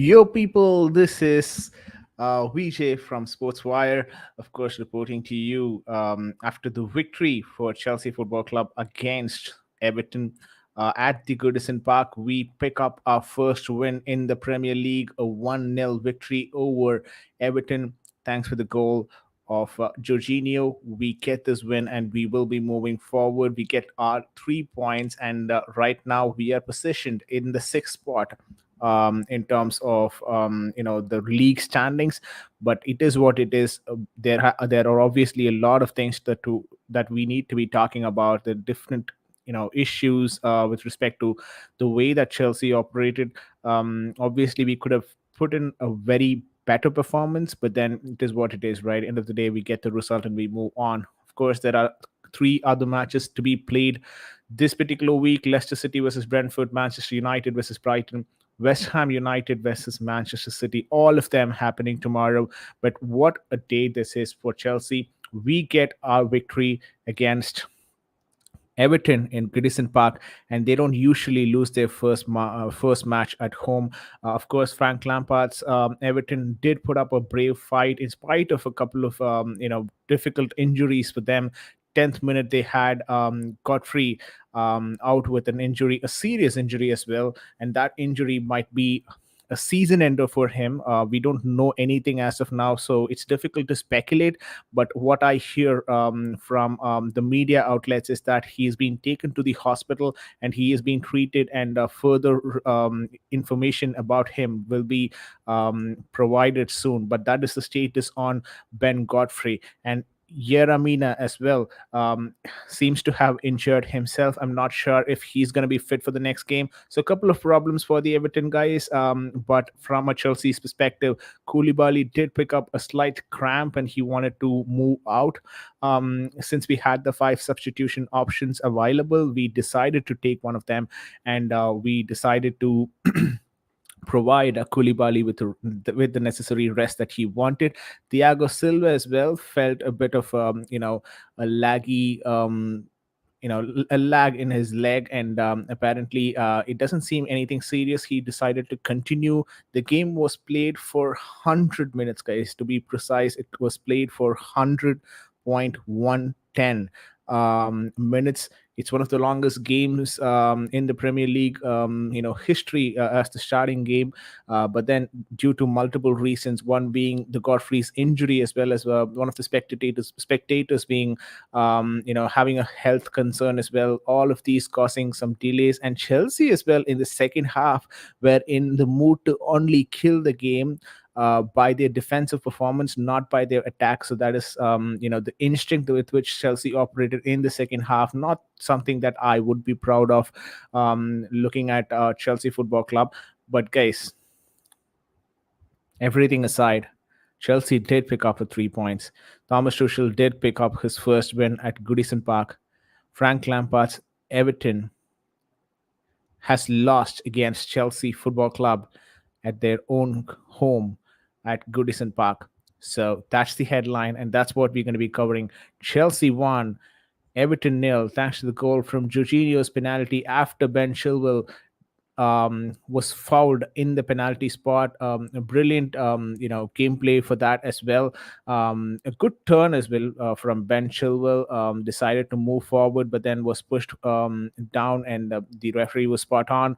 Yo, people, this is Vijay from Sportswire, of course, reporting to you after the victory for Chelsea Football Club against Everton at the Goodison Park. We pick up our first win in the Premier League, a 1-0 victory over Everton. Thanks for the goal of Jorginho. We get this win and we will be moving forward. We get our 3 points, and right now we are positioned in the sixth spot in terms of the league standings. But it is what it is. There are obviously a lot of things that we need to be talking about. The different issues with respect to the way that Chelsea operated. Obviously, we could have put in a very better performance, but then it is what it is, right? End of the day, we get the result and we move on. Of course, there are three other matches to be played this particular week: Leicester City versus Brentford, Manchester United versus Brighton, West Ham United versus Manchester City, all of them happening tomorrow. But what a day this is for Chelsea. We get our victory against Everton in Goodison Park, and they don't usually lose their first match at home. Of course, Frank Lampard's Everton did put up a brave fight in spite of a couple of difficult injuries for them. 10th minute they had Godfrey out with an injury, a serious injury as well, and that injury might be a season ender for him. We don't know anything as of now, so it's difficult to speculate. But what I hear from the media outlets is that he's been taken to the hospital and he is being treated, and further information about him will be provided soon. But that is the status on Ben Godfrey. And Yeramina as well seems to have injured himself. I'm not sure if he's going to be fit for the next game. So a couple of problems for the Everton guys. But from a Chelsea's perspective, Koulibaly did pick up a slight cramp and he wanted to move out. Since we had the five substitution options available, we decided to take one of them, and we decided to provide a Koulibaly with the necessary rest that he wanted. Thiago Silva as well felt a bit of a laggy a lag in his leg, and apparently it doesn't seem anything serious. He decided to continue. The game was played for 100 minutes, guys, to be precise. It was played for 100.110 minutes. It's one of the longest games in the Premier League, history as the starting game. But then, due to multiple reasons, one being the Godfrey's injury, as well as one of the spectators being, having a health concern as well. All of these causing some delays, and Chelsea as well in the second half were in the mood to only kill the game by their defensive performance, not by their attack. So that is, the instinct with which Chelsea operated in the second half. Not something that I would be proud of looking at Chelsea Football Club. But guys, everything aside, Chelsea did pick up the 3 points. Thomas Tuchel did pick up his first win at Goodison Park. Frank Lampard's Everton has lost against Chelsea Football Club at their own home at Goodison Park. So that's the headline, and that's what we're going to be covering. Chelsea won, Everton nil, thanks to the goal from Jorginho's penalty after Ben Chilwell was fouled in the penalty spot. A brilliant, gameplay for that as well. A good turn as well from Ben Chilwell. Decided to move forward, but then was pushed down, and the referee was spot on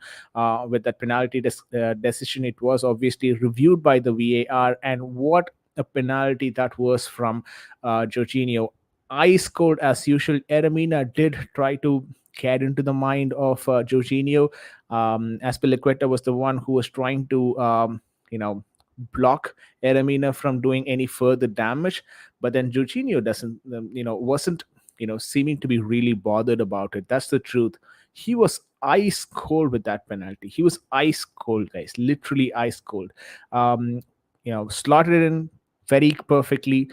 with that penalty decision. It was obviously reviewed by the VAR, and what a penalty that was from Jorginho. Ice cold as usual. Eremina did try to get into the mind of Jorginho. Aspilicueta was the one who was trying to, block Eremina from doing any further damage. But then Jorginho wasn't, seeming to be really bothered about it. That's the truth. He was ice cold with that penalty. He was ice cold, guys, literally ice cold. Slotted it in very perfectly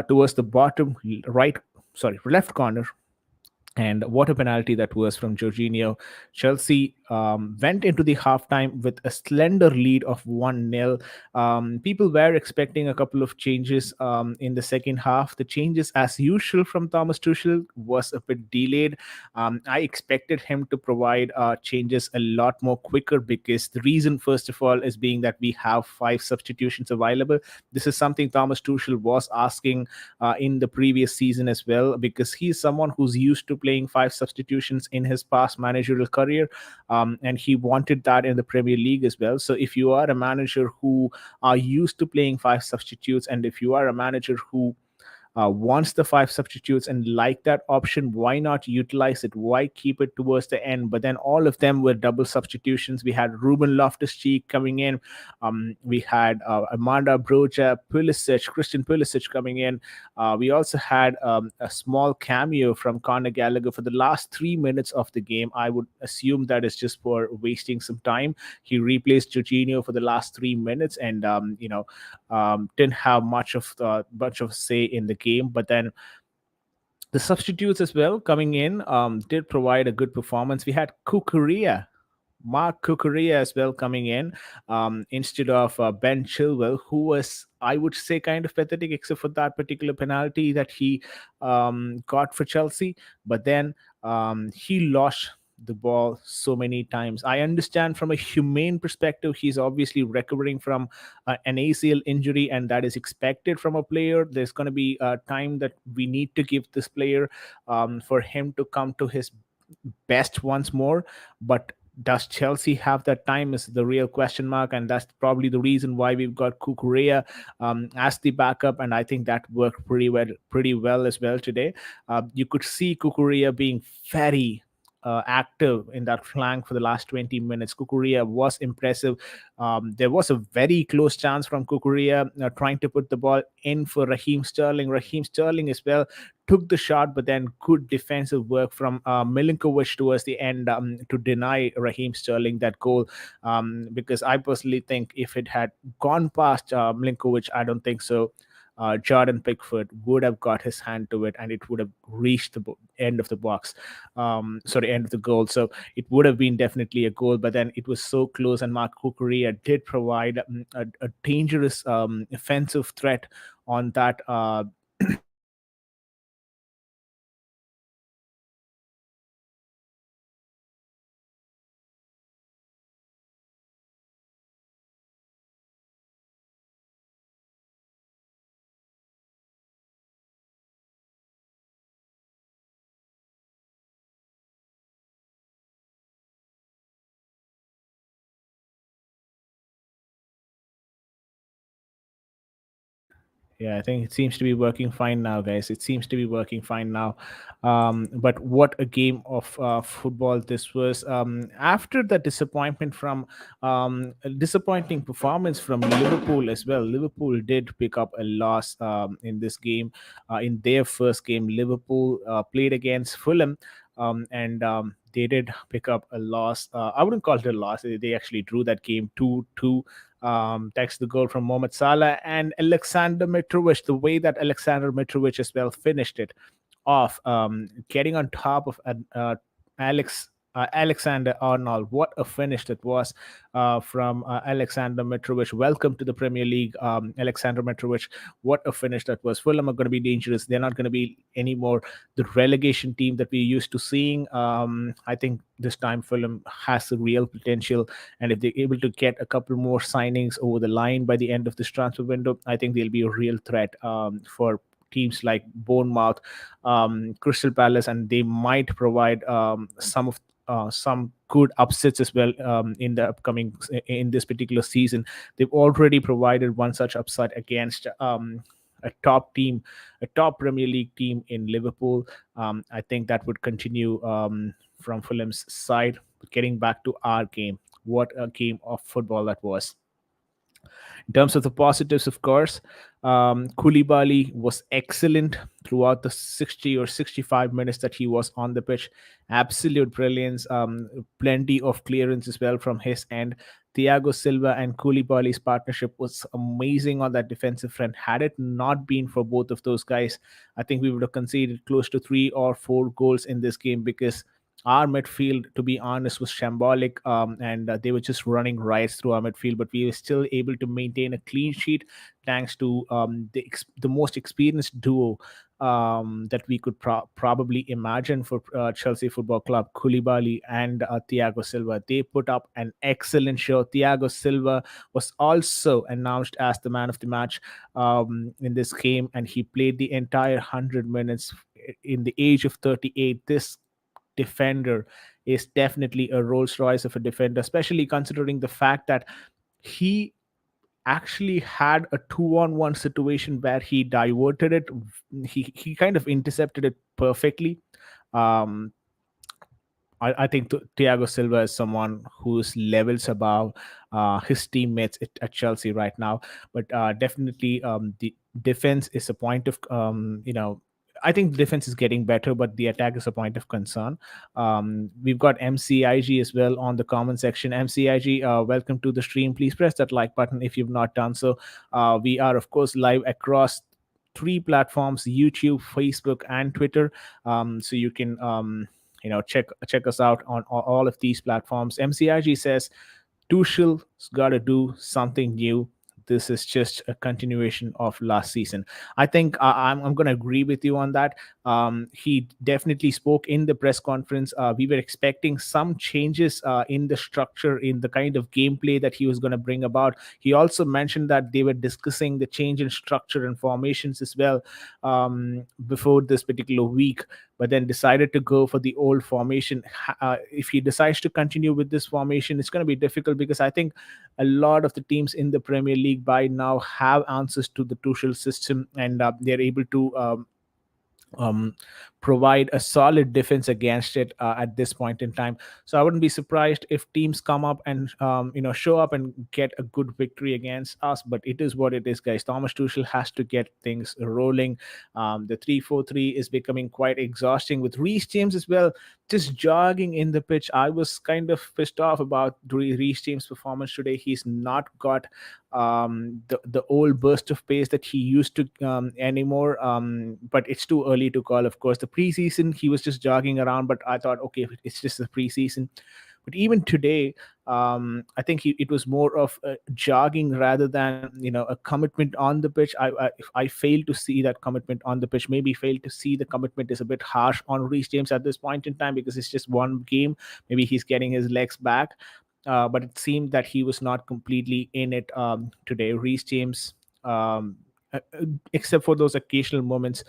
towards the bottom left corner. And what a penalty that was from Jorginho. Chelsea went into the halftime with a slender lead of 1-0. People were expecting a couple of changes in the second half. The changes, as usual, from Thomas Tuchel was a bit delayed. I expected him to provide changes a lot more quicker, because the reason, first of all, is being that we have five substitutions available. This is something Thomas Tuchel was asking in the previous season as well, because he's someone who's used to playing five substitutions in his past managerial career, and he wanted that in the Premier League as well. So if you are a manager who are used to playing five substitutes, and if you are a manager who wants the five substitutes and like that option, why not utilize it? Why keep it towards the end? But then all of them were double substitutions. We had Ruben Loftus-Cheek coming in. We had Amanda Broja, Pulisic, Christian Pulisic coming in. We also had a small cameo from Conor Gallagher for the last 3 minutes of the game. I would assume that is just for wasting some time. He replaced Jorginho for the last 3 minutes, and didn't have much of say in the game. But then the substitutes as well coming in did provide a good performance. We had Kukurea, Mark Kukurea as well coming in, instead of Ben Chilwell, who was, I would say, kind of pathetic, except for that particular penalty that he got for Chelsea. But then he lost the ball so many times. I understand from a humane perspective, he's obviously recovering from an ACL injury, and that is expected from a player. There's going to be a time that we need to give this player for him to come to his best once more. But does Chelsea have that time is the real question mark, and that's probably the reason why we've got Kukurea as the backup, and I think that worked pretty well as well today. You could see Kukurea being very active in that flank for the last 20 minutes. Kukurea was impressive. There was a very close chance from Kukurea trying to put the ball in for Raheem Sterling. Raheem Sterling as well took the shot, but then good defensive work from Milinkovic towards the end to deny Raheem Sterling that goal. Because I personally think if it had gone past Milinkovic, I don't think so. Jordan Pickford would have got his hand to it, and it would have reached the end of the box, end of the goal. So it would have been definitely a goal, but then it was so close, and Mark Kukurea did provide a dangerous offensive threat on that. Yeah, I think it seems to be working fine now, guys. It seems to be working fine now. But what a game of football this was. After the disappointment from a disappointing performance from Liverpool as well, Liverpool did pick up a loss in this game. In their first game, Liverpool played against Fulham. And they did pick up a loss. I wouldn't call it a loss. They actually drew that game 2-2. Thanks to the goal from Mohamed Salah and Alexander Mitrovic. The way that Alexander Mitrovic as well finished it off, getting on top of Alexander Arnold. What a finish that was from Alexander Mitrovic. Welcome to the Premier League, Alexander Mitrovic. What a finish that was. Fulham are going to be dangerous. They're not going to be anymore the relegation team that we're used to seeing. I think this time Fulham has a real potential, and if they're able to get a couple more signings over the line by the end of this transfer window, I think they'll be a real threat for teams like Bournemouth, Crystal Palace, and they might provide some good upsets as well in the upcoming in this particular season. They've already provided one such upset against a top team, a top Premier League team in Liverpool. I think that would continue from Fulham's side. But getting back to our game, what a game of football that was. In terms of the positives, of course, Koulibaly was excellent throughout the 60 or 65 minutes that he was on the pitch. Absolute brilliance. Plenty of clearance as well from his end. Thiago Silva and Koulibaly's partnership was amazing on that defensive front. Had it not been for both of those guys, I think we would have conceded close to 3 or 4 goals in this game, because Our midfield, to be honest, was shambolic, and they were just running riots through our midfield. But we were still able to maintain a clean sheet thanks to the most experienced duo that we could probably imagine for Chelsea Football Club, Koulibaly and Thiago Silva. They put up an excellent show. Thiago Silva was also announced as the man of the match in this game, and he played the entire 100 minutes in the age of 38. This defender is definitely a Rolls Royce of a defender, especially considering the fact that he actually had a 2-on-1 situation where he diverted it. He kind of intercepted it perfectly. Um, I think Thiago Silva is someone who's levels above his teammates at Chelsea right now. But definitely, the defense is a point of I think the defense is getting better, but the attack is a point of concern. We've got MCIG as well on the comment section. MCIG, welcome to the stream. Please press that like button if you've not done so. We are, of course, live across three platforms: YouTube, Facebook, and Twitter. So you can check us out on all of these platforms. MCIG says Tuchel's got to do something new. This is just a continuation of last season. I think I'm going to agree with you on that. He definitely spoke in the press conference. We were expecting some changes in the structure, in the kind of gameplay that he was going to bring about. He also mentioned that they were discussing the change in structure and formations as well before this particular week, but then decided to go for the old formation. If he decides to continue with this formation, it's going to be difficult because I think a lot of the teams in the Premier League by now have answers to the Tuchel system, and they're able to um, provide a solid defense against it at this point in time. So I wouldn't be surprised if teams come up and show up and get a good victory against us. But it is what it is, guys. Thomas Tuchel has to get things rolling. The 3-4-3 is becoming quite exhausting with Reece James as well, just jogging in the pitch. I was kind of pissed off about Reece James' performance today. He's not got the old burst of pace that he used to anymore. But it's too early to call. Of course, the preseason he was just jogging around, but I thought, okay, it's just the preseason. But even today, I think it was more of jogging rather than a commitment on the pitch. I failed to see that commitment on the pitch. Maybe failed to see the commitment is a bit harsh on Reece James at this point in time because it's just one game. Maybe he's getting his legs back, but it seemed that he was not completely in it today. Reece James, except for those occasional moments,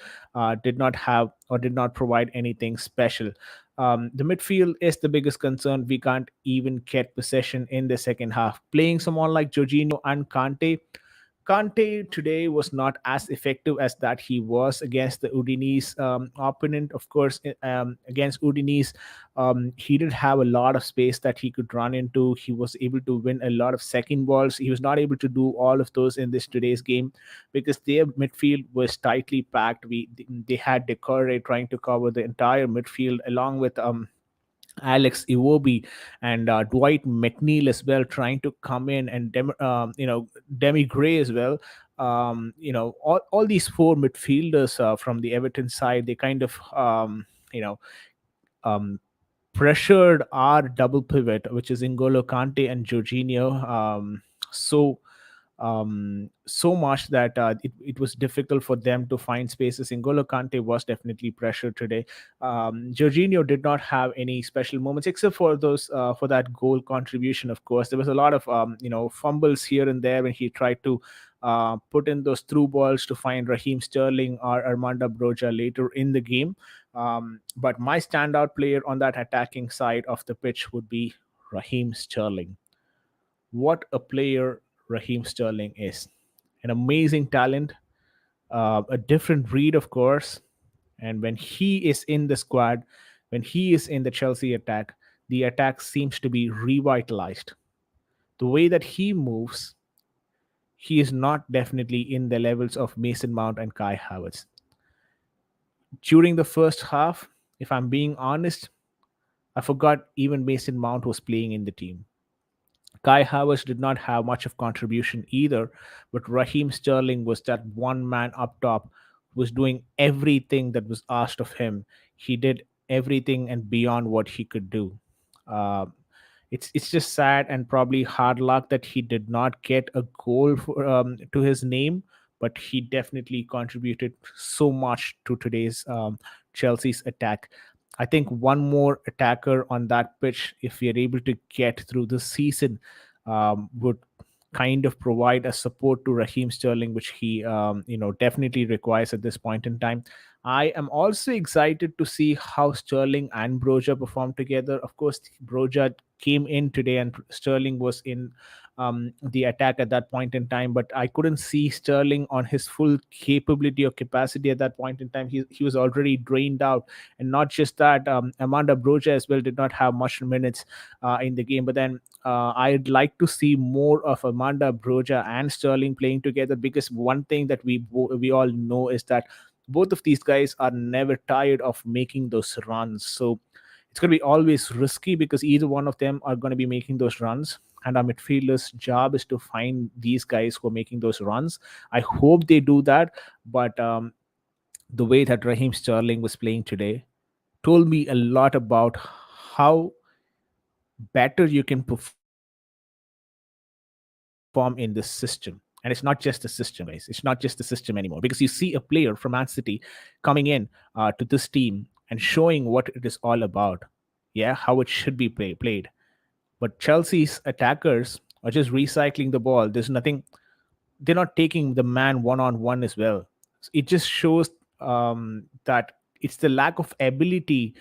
did not have or did not provide anything special. The midfield is the biggest concern. We can't even get possession in the second half. Playing someone like Jorginho and Kante today was not as effective as that he was against the Udinese opponent. Of course, against Udinese, he did have a lot of space that he could run into. He was able to win a lot of second balls. He was not able to do all of those in this today's game because their midfield was tightly packed. They had Decore trying to cover the entire midfield along with Alex Iwobi and Dwight McNeil as well, trying to come in, and Demi Gray as well. All these four midfielders from the Everton side, they kind of you know um, pressured our double pivot, which is N'Golo Kante and Jorginho. So so much that it was difficult for them to find spaces. N'Golo Kante was definitely pressured today. Jorginho did not have any special moments except for those for that goal contribution. Of course, there was a lot of fumbles here and there when he tried to put in those through balls to find Raheem Sterling or Armando Broja later in the game. But my standout player on that attacking side of the pitch would be Raheem Sterling. What a player Raheem Sterling is. An amazing talent, a different breed, of course. And when he is in the squad, when he is in the Chelsea attack, the attack seems to be revitalized. The way that he moves, he is not definitely in the levels of Mason Mount and Kai Havertz. During the first half, if I'm being honest, I forgot even Mason Mount was playing in the team. Kai Havertz did not have much of contribution either, but Raheem Sterling was that one man up top who was doing everything that was asked of him. He did everything and beyond what he could do. Uh, it's just sad and probably hard luck that he did not get a goal to his name, but he definitely contributed so much to today's Chelsea's attack. I think one more attacker on that pitch, if we are able to get through the season, would kind of provide a support to Raheem Sterling, which he definitely requires at this point in time. I am also excited to see how Sterling and Broja perform together. Of course, Broja came in today and Sterling was in the attack at that point in time, but I couldn't see Sterling on his full capability or capacity at that point in time. He was already drained out. And not just that, Amanda Broja as well did not have much minutes in the game. But then I'd like to see more of Amanda Broja and Sterling playing together, because one thing that we all know is that both of these guys are never tired of making those runs. So it's going to be always risky because either one of them are going to be making those runs. And our midfielder's job is to find these guys who are making those runs. I hope they do that. But the way that Raheem Sterling was playing today told me a lot about how better you can perform in this system. And it's not just a system, guys. It's not just a system anymore, because you see a player from Man City coming in to this team and showing what it is all about. Yeah, how it should be played. But Chelsea's attackers are just recycling the ball. There's nothing, they're not taking the man one on one as well. It just shows that it's the lack of ability.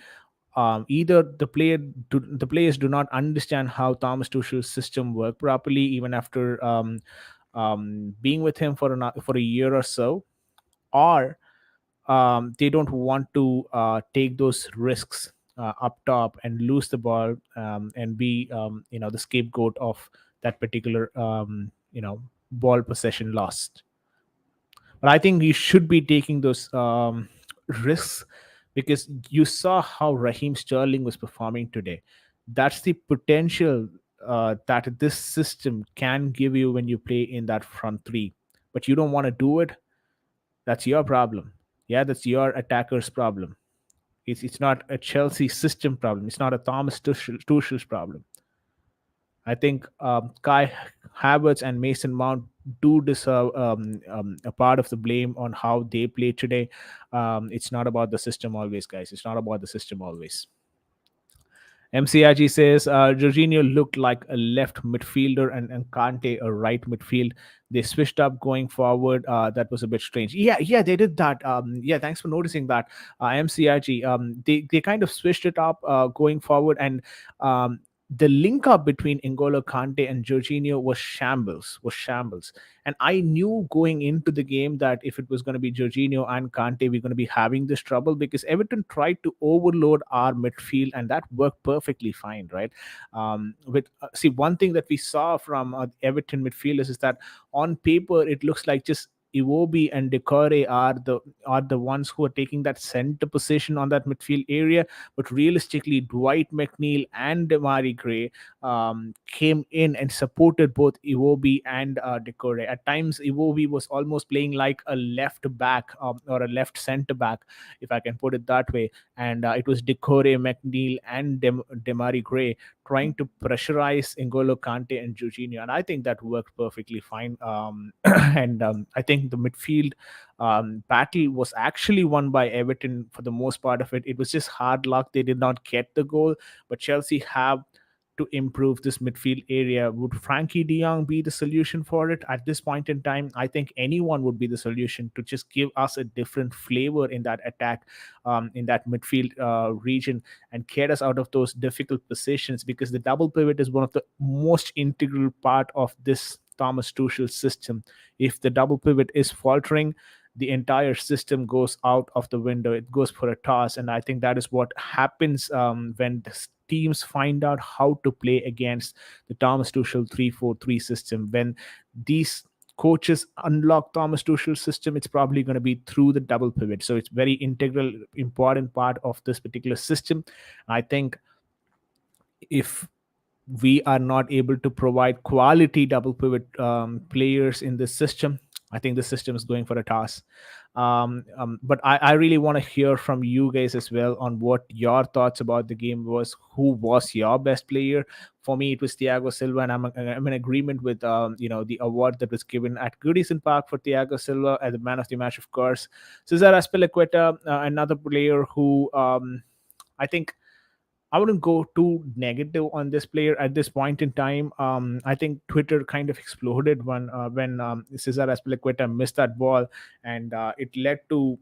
Either the players do not understand how Thomas Tuchel's system work properly, even after being with him for a year or so, or they don't want to take those risks up top and lose the ball, and be the scapegoat of that particular ball possession lost. But I think you should be taking those risks, because you saw how Raheem Sterling was performing today. That's the potential that this system can give you when you play in that front three. But you don't want to do it. That's your problem. Yeah, that's your attacker's problem. It's not a Chelsea system problem. It's not a Tuchel's problem. I think Kai Havertz and Mason Mount do deserve a part of the blame on how they play today. It's not about the system always, guys. It's not about the system always. MCIG says Jorginho looked like a left midfielder and Kante a right midfield. They switched up going forward. That was a bit strange. Yeah, they did that. Yeah, thanks for noticing that, MCIG. They kind of switched it up going forward, and um, the link up between N'Golo Kante and Jorginho was shambles. And I knew going into the game that if it was going to be Jorginho and Kante, we're going to be having this trouble, because Everton tried to overload our midfield, and that worked perfectly fine, right? With See, one thing that we saw from Everton midfielders is that on paper it looks like just Iwobi and Decore are the ones who are taking that center position on that midfield area, but realistically, Dwight McNeil and Demari Gray came in and supported both Iwobi and Decore. At times, Iwobi was almost playing like a left back, or a left center back, if I can put it that way. And it was Decore, McNeil, and Demari Gray trying to pressurize N'Golo Kante and Jorginho, and I think that worked perfectly fine. And I think the midfield battle was actually won by Everton for the most part of it. It was just hard luck; they did not get the goal, but Chelsea have to improve this midfield area. Would Frankie de Jong be the solution for it at this point in time? I think anyone would be the solution to just give us a different flavor in that attack, in that midfield region, and get us out of those difficult positions, because the double pivot is one of the most integral part of this Thomas Tuchel system. If the double pivot is faltering, the entire system goes out of the window. It goes for a toss, and I think that is what happens when the teams find out how to play against the Thomas Tuchel 3-4-3 system. When these coaches unlock Thomas Tuchel's system, it's probably going to be through the double pivot. So it's very integral, important part of this particular system. I think if we are not able to provide quality double pivot players in this system, I think the system is going for a toss. But I really want to hear from you guys as well on what your thoughts about the game was. Who was your best player? For me, it was Thiago Silva, and I'm in agreement with the award that was given at Goodison Park for Thiago Silva as the man of the match, of course. Cesar Azpilicueta, another player who I think I wouldn't go too negative on this player at this point in time. I think Twitter kind of exploded when Cesar Azpilicueta missed that ball, and it led to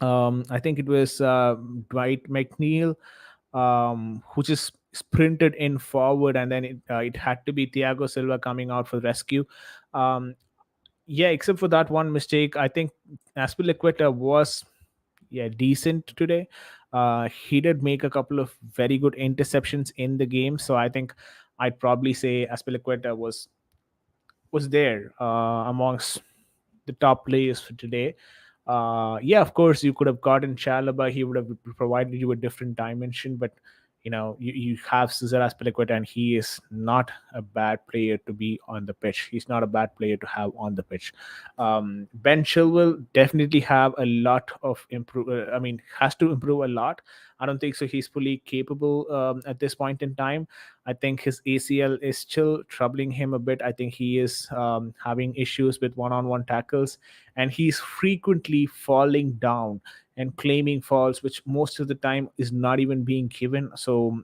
I think it was Dwight McNeil who just sprinted in forward, and then it had to be Thiago Silva coming out for rescue. Um, yeah, except for that one mistake, I think Azpilicueta was decent today. He did make a couple of very good interceptions in the game, so I think I'd probably say Aspilicueta was there amongst the top players for today. Yeah, of course, you could have gotten Chalaba. He would have provided you a different dimension, but you have Cesar Azpilicueta, and he is not a bad player to be on the pitch. He's not a bad player to have on the pitch. Ben Chilwell definitely have a lot of improve. I mean, has to improve a lot. I don't think so. He's fully capable at this point in time. I think his ACL is still troubling him a bit. I think he is having issues with one-on-one tackles, and he's frequently falling down and claiming falls, which most of the time is not even being given. So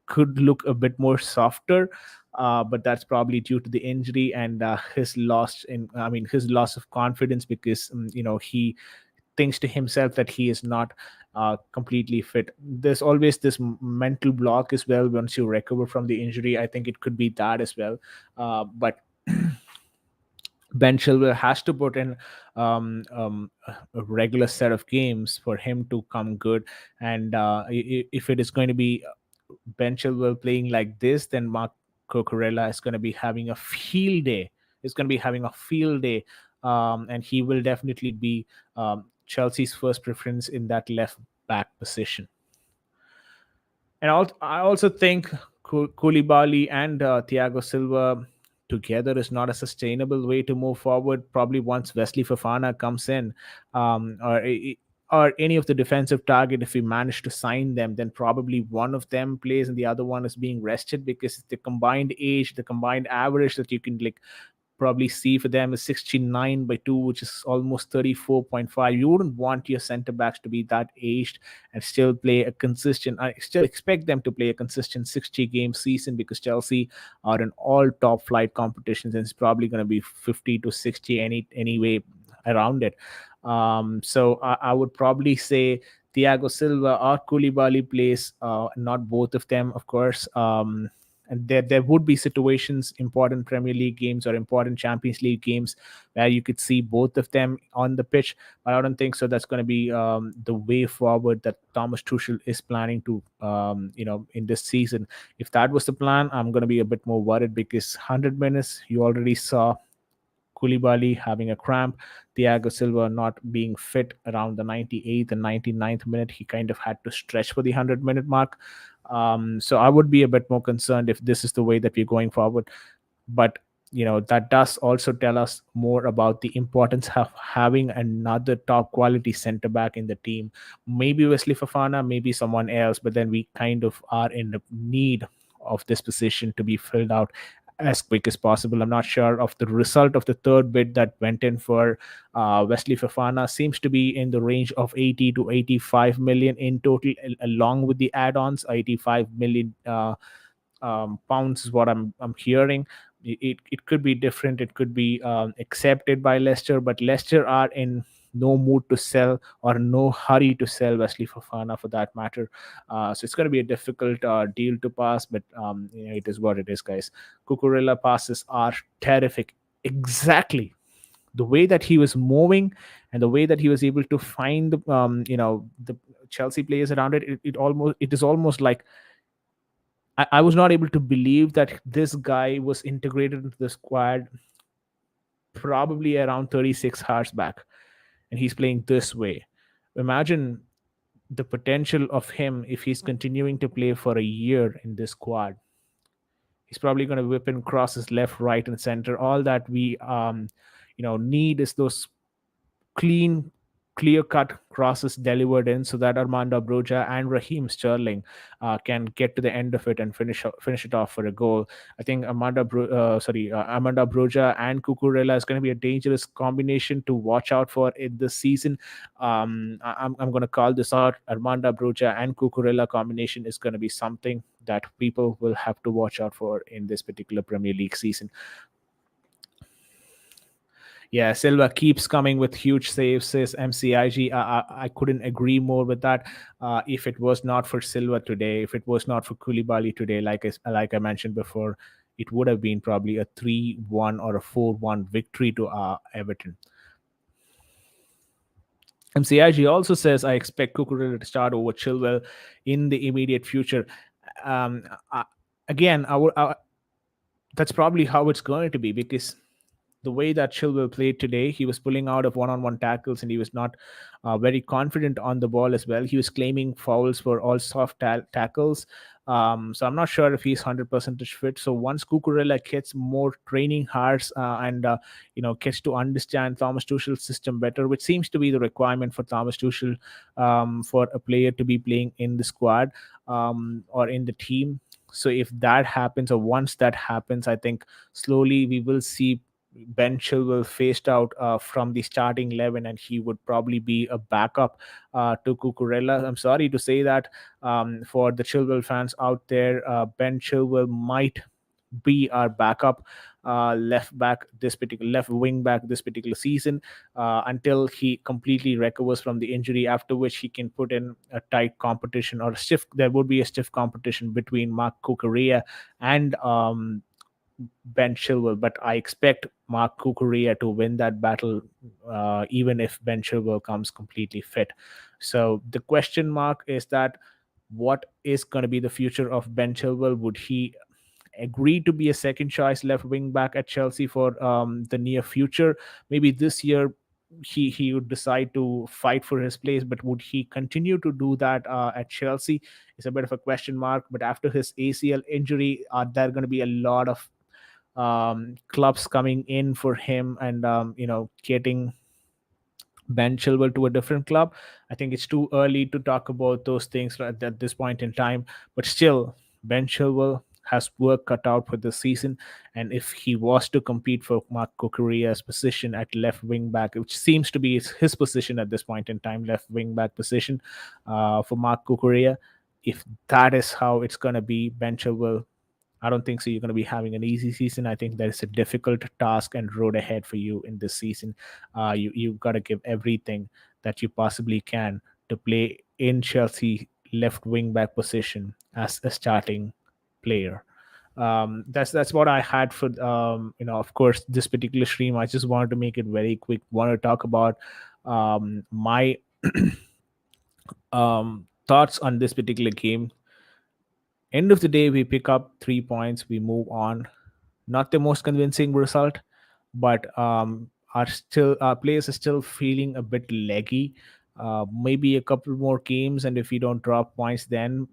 could look a bit more softer. But that's probably due to the injury and his loss of confidence because he thinks to himself that he is not completely fit. There's always this mental block as well once you recover from the injury. I think it could be that as well. But Ben Chilwell has to put in a regular set of games for him to come good. And if it is going to be Ben Chilwell playing like this, then Mark Cucurella is going to be having a field day. Is going to be having a field day, and he will definitely be Chelsea's first preference in that left back position. And I also think Koulibaly and Thiago Silva together is not a sustainable way to move forward. Probably once Wesley Fofana comes in, um, or or any of the defensive target, if we manage to sign them, then probably one of them plays and the other one is being rested because the combined age, the combined average that you can like probably see for them is 69 by 2, which is almost 34.5. You wouldn't want your center backs to be that aged and still play a consistent. I still expect them to play a consistent 60 game season because Chelsea are in all top flight competitions and it's probably going to be 50 to 60 anyway around it. So I would probably say Thiago Silva or Koulibaly plays, not both of them, of course. And there would be situations, important Premier League games or important Champions League games, where you could see both of them on the pitch. But I don't think so. That's going to be the way forward that Thomas Tuchel is planning to, in this season. If that was the plan, I'm going to be a bit more worried because 100 minutes, you already saw Koulibaly having a cramp, Thiago Silva not being fit around the 98th and 99th minute. He kind of had to stretch for the 100-minute mark. So I would be a bit more concerned if this is the way that we're going forward. But that does also tell us more about the importance of having another top quality center back in the team. Maybe Wesley Fofana, maybe someone else, but then we kind of are in the need of this position to be filled out as quick as possible. I'm not sure of the result of the third bid that went in for Wesley Fofana. Seems to be in the range of 80 to 85 million in total, along with the add-ons. 85 million pounds is what I'm hearing. It could be different. It could be accepted by Leicester, but Leicester are in no mood to sell or no hurry to sell Wesley Fofana for that matter. So it's going to be a difficult deal to pass, but it is what it is, guys. Cucurella passes are terrific. Exactly the way that he was moving and the way that he was able to find the Chelsea players around it. It is almost like I was not able to believe that this guy was integrated into the squad probably around 36 hours back, and he's playing this way. Imagine the potential of him if he's continuing to play for a year in this squad. He's probably going to whip in crosses left, right, and center. All that we need is those clean, clear cut crosses delivered in so that Armando Broja and Raheem Sterling can get to the end of it and finish it off for a goal. I think Amanda Broja and Cucurella is going to be a dangerous combination to watch out for in this season. I'm going to call this out. Armanda Broja and Cucurella combination is going to be something that people will have to watch out for in this particular Premier League season. Yeah, Silva keeps coming with huge saves, says MCIG. I couldn't agree more with that. If it was not for Silva today, if it was not for Koulibaly today, like I mentioned before, it would have been probably a 3-1 or a 4-1 victory to Everton. MCIG also says, I expect Cucurella to start over Chilwell in the immediate future. Um, I, again, that's probably how it's going to be, because the way that Chilwell played today, he was pulling out of one-on-one tackles, and he was not very confident on the ball as well. He was claiming fouls for all soft tackles. So I'm not sure if he's 100% fit. So once Cucurella gets more training hours and gets to understand Thomas Tuchel's system better, which seems to be the requirement for Thomas Tuchel, for a player to be playing in the squad or in the team. So if that happens, or once that happens, I think slowly we will see Ben Chilwell phased out from the starting 11, and he would probably be a backup to Cucurella. I'm sorry to say that, for the Chilwell fans out there, Ben Chilwell might be our backup left wing back this particular season, until he completely recovers from the injury, after which he can put in a tight competition, or there would be a stiff competition between Mark Cucurella and Ben Chilwell. But I expect Mark Cucurella to win that battle, even if Ben Chilwell comes completely fit. So the question mark is that, what is going to be the future of Ben Chilwell? Would he agree to be a second choice left wing back at Chelsea for the near future? Maybe this year he would decide to fight for his place, but would he continue to do that at Chelsea is a bit of a question mark. But after his ACL injury, are there going to be a lot of clubs coming in for him, and getting Ben Chilwell to a different club? I think it's too early to talk about those things at this point in time. But still, Ben Chilwell has work cut out for this season, and if he was to compete for Mark Cucurella's position at left wing back, which seems to be his position at this point in time, left wing back position for Mark Cucurella, if that is how it's going to be, Ben Chilwell, I don't think so. You're going to be having an easy season. I think there's a difficult task and road ahead for you in this season. You've got to give everything that you possibly can to play in Chelsea left wing back position as a starting player. That's what I had for of course, this particular stream. I just wanted to make it very quick. Want to talk about my thoughts on this particular game. End of the day, we pick up 3 points, we move on. Not the most convincing result, but our players are still feeling a bit leggy. Maybe a couple more games, and if we don't drop points, then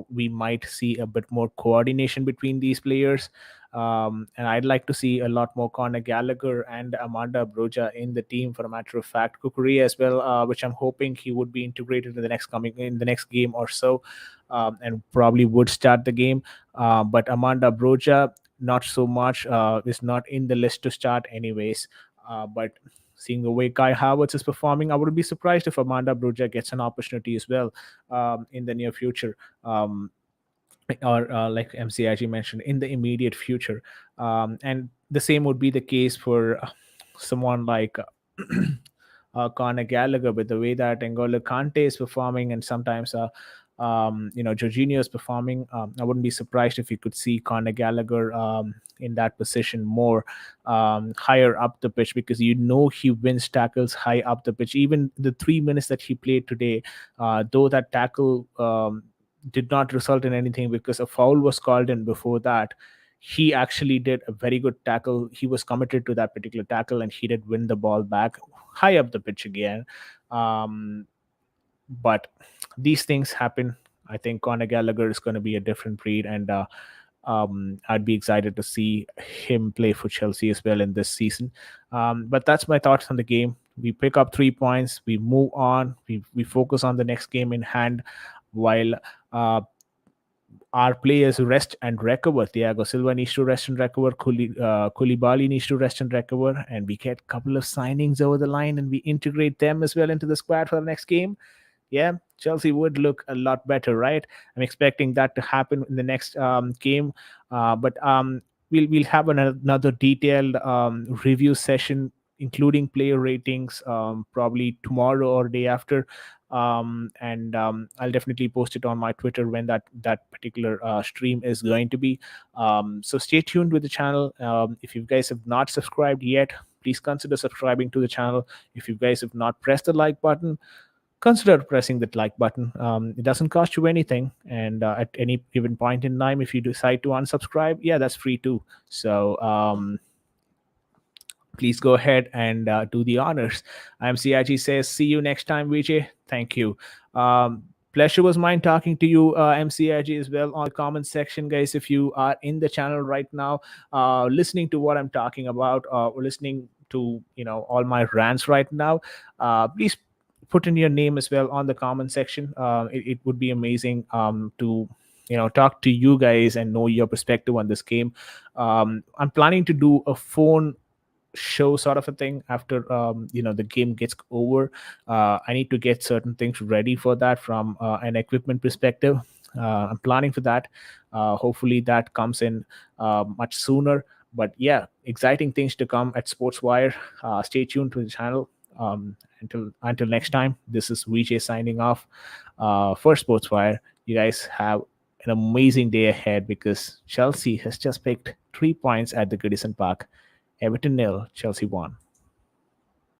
we might see a bit more coordination between these players. And I'd like to see a lot more Conor Gallagher and Amanda Broja in the team. For a matter of fact, Kukurea as well, which I'm hoping he would be integrated in the next game or so, and probably would start the game. But Amanda Broja, not so much, is not in the list to start anyways. But seeing the way Kai Havertz is performing, I wouldn't be surprised if Amanda Broja gets an opportunity as well in the near future. Or like MCIG mentioned, in the immediate future. And the same would be the case for someone like Conor Gallagher, with the way that N'Golo Kante is performing, and sometimes Jorginho is performing. I wouldn't be surprised if you could see Conor Gallagher in that position more higher up the pitch, because he wins tackles high up the pitch. Even the 3 minutes that he played today, though that tackle did not result in anything because a foul was called in before that, he actually did a very good tackle. He was committed to that particular tackle, and he did win the ball back high up the pitch again. But these things happen. I think Conor Gallagher is going to be a different breed, and I'd be excited to see him play for Chelsea as well in this season. But that's my thoughts on the game. We pick up 3 points, we move on, we focus on the next game in hand, while uh, our players rest and recover. Thiago Silva needs to rest and recover. Koulibaly needs to rest and recover, and we get a couple of signings over the line, and we integrate them as well into the squad for the next game. Yeah, Chelsea would look a lot better, right? I'm expecting that to happen in the next game. But we'll have another detailed review session, including player ratings, probably tomorrow or day after. And I'll definitely post it on my Twitter when that particular stream is going to be. So stay tuned with the channel. If you guys have not subscribed yet, please consider subscribing to the channel. If you guys have not pressed the like button, consider pressing that like button. It doesn't cost you anything, and at any given point in time, if you decide to unsubscribe, yeah, that's free too. So please go ahead and do the honors. I'm CIG says, see you next time, Vijay. Thank you. Pleasure was mine talking to you, MCIG, as well, on the comment section, guys. If you are in the channel right now, listening to what I'm talking about, or listening to all my rants right now, please put in your name as well on the comment section. It would be amazing to talk to you guys and know your perspective on this game. I'm planning to do a phone show sort of a thing after the game gets over. I need to get certain things ready for that from an equipment perspective. I'm planning for that. Hopefully that comes in much sooner. But yeah, exciting things to come at Sportswire. Stay tuned to the channel. Until next time, this is Vijay signing off for Sportswire. You guys have an amazing day ahead, because Chelsea has just picked 3 points at the Goodison Park. Everton nil, Chelsea 1.